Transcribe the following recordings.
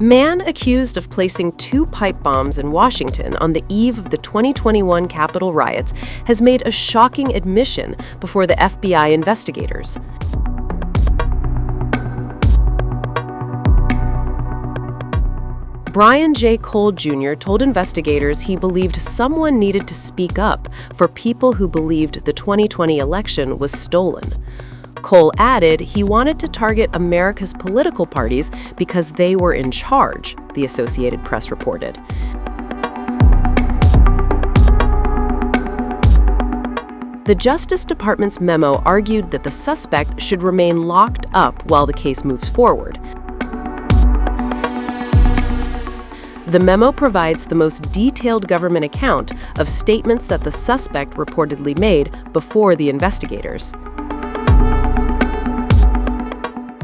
Man accused of placing two pipe bombs in Washington on the eve of the 2021 Capitol riots has made a shocking admission before the FBI investigators. Brian J. Cole Jr. told investigators he believed someone needed to speak up for people who believed the 2020 election was stolen. Cole added he wanted to target America's political parties because they were in charge, the Associated Press reported. The Justice Department's memo argued that the suspect should remain locked up while the case moves forward. The memo provides the most detailed government account of statements that the suspect reportedly made before the investigators.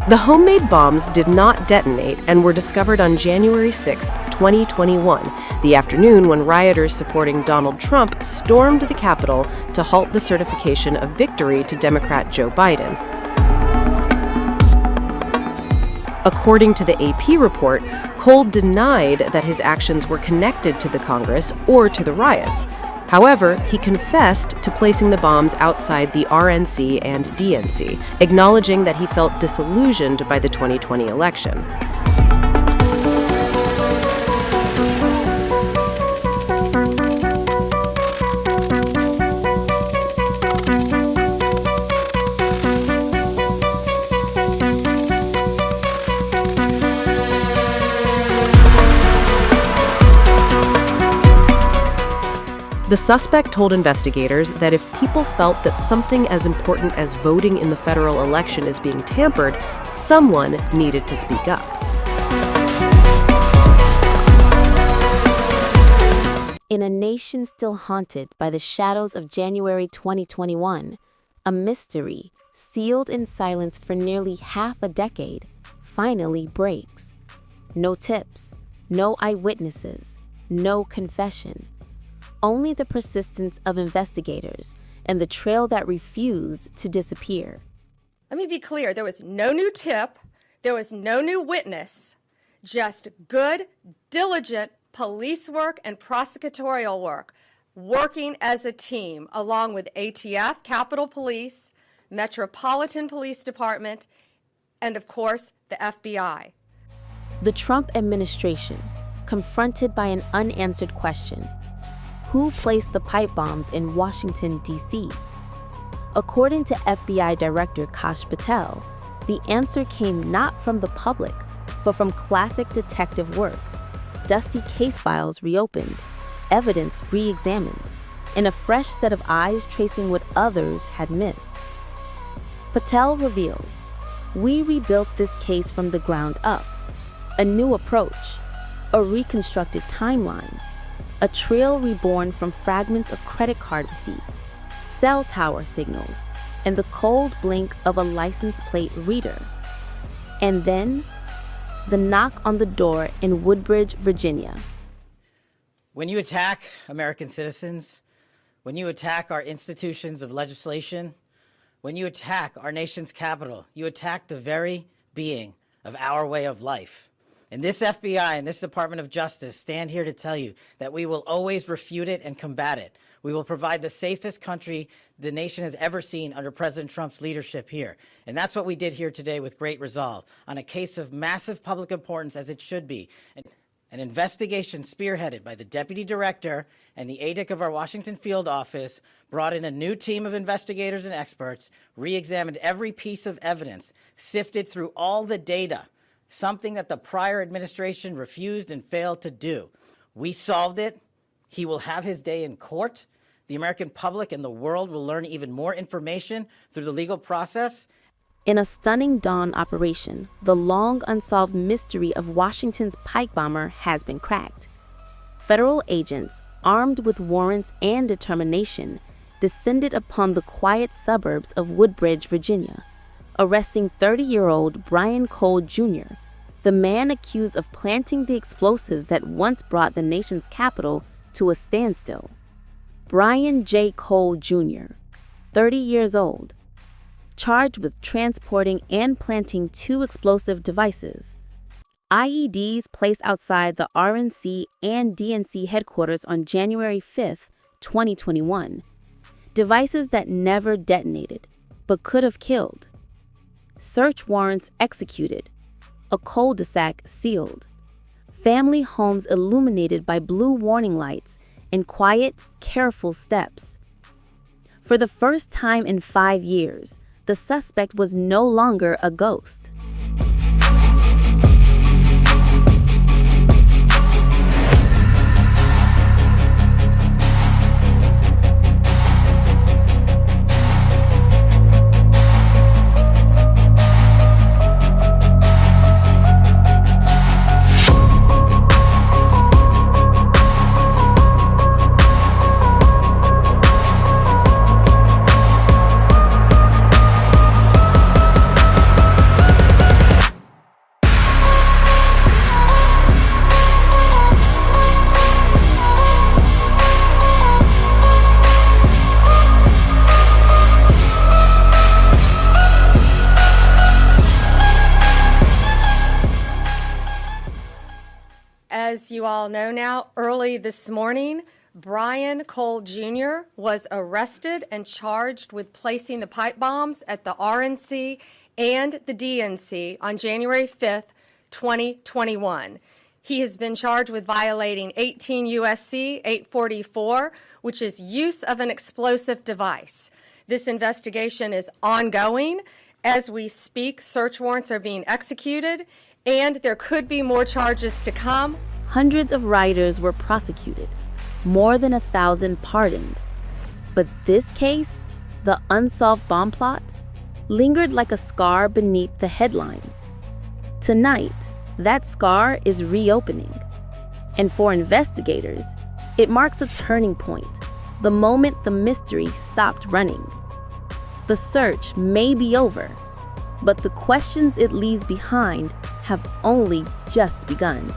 The homemade bombs did not detonate and were discovered on January 6, 2021, the afternoon when rioters supporting Donald Trump stormed the Capitol to halt the certification of victory to Democrat Joe Biden. According to the AP report, Cole denied that his actions were connected to the Congress or to the riots. However, he confessed to placing the bombs outside the RNC and DNC, acknowledging that he felt disillusioned by the 2020 election. The suspect told investigators that if people felt that something as important as voting in the federal election is being tampered, someone needed to speak up. In a nation still haunted by the shadows of January 2021, a mystery, sealed in silence for nearly half a decade, finally breaks. No tips, no eyewitnesses, no confession. Only the persistence of investigators and the trail that refused to disappear. Let me be clear, there was no new tip, there was no new witness, just good, diligent police work and prosecutorial work, working as a team along with ATF, Capitol Police, Metropolitan Police Department, and of course, the FBI. The Trump administration, confronted by an unanswered question: who placed the pipe bombs in Washington, D.C.? According to FBI Director Kash Patel, the answer came not from the public, but from classic detective work. Dusty case files reopened, evidence re-examined, and a fresh set of eyes tracing what others had missed. Patel reveals, "We rebuilt this case from the ground up. A new approach, a reconstructed timeline, a trail reborn from fragments of credit card receipts, cell tower signals, and the cold blink of a license plate reader." And then, the knock on the door in Woodbridge, Virginia. When you attack American citizens, when you attack our institutions of legislation, when you attack our nation's capital, you attack the very being of our way of life. And this FBI and this Department of Justice stand here to tell you that we will always refute it and combat it. We will provide the safest country the nation has ever seen under President Trump's leadership here. And that's what we did here today with great resolve on a case of massive public importance, as it should be. An investigation spearheaded by the Deputy Director and the ADIC of our Washington field office brought in a new team of investigators and experts, re-examined every piece of evidence, sifted through all the data, something that the prior administration refused and failed to do. We solved it. He will have his day in court. The American public and the world will learn even more information through the legal process. In a stunning dawn operation, the long unsolved mystery of Washington's pipe bomber has been cracked. Federal agents, armed with warrants and determination, descended upon the quiet suburbs of Woodbridge, Virginia, arresting 30-year-old Brian Cole Jr., the man accused of planting the explosives that once brought the nation's capital to a standstill. Brian J. Cole Jr., 30 years old, charged with transporting and planting two explosive devices. IEDs placed outside the RNC and DNC headquarters on January 5, 2021. Devices that never detonated, but could have killed. Search warrants executed. A cul-de-sac sealed. Family homes illuminated by blue warning lights and quiet, careful steps. For the first time in 5 years, the suspect was no longer a ghost. As you all know now, early this morning, Brian Cole Jr. was arrested and charged with placing the pipe bombs at the RNC and the DNC on January 5th, 2021. He has been charged with violating 18 U.S.C. 844, which is use of an explosive device. This investigation is ongoing. As we speak, search warrants are being executed, and there could be more charges to come. Hundreds of rioters were prosecuted, more than 1,000 pardoned. But this case, the unsolved bomb plot, lingered like a scar beneath the headlines. Tonight, that scar is reopening. And for investigators, it marks a turning point, the moment the mystery stopped running. The search may be over, but the questions it leaves behind have only just begun.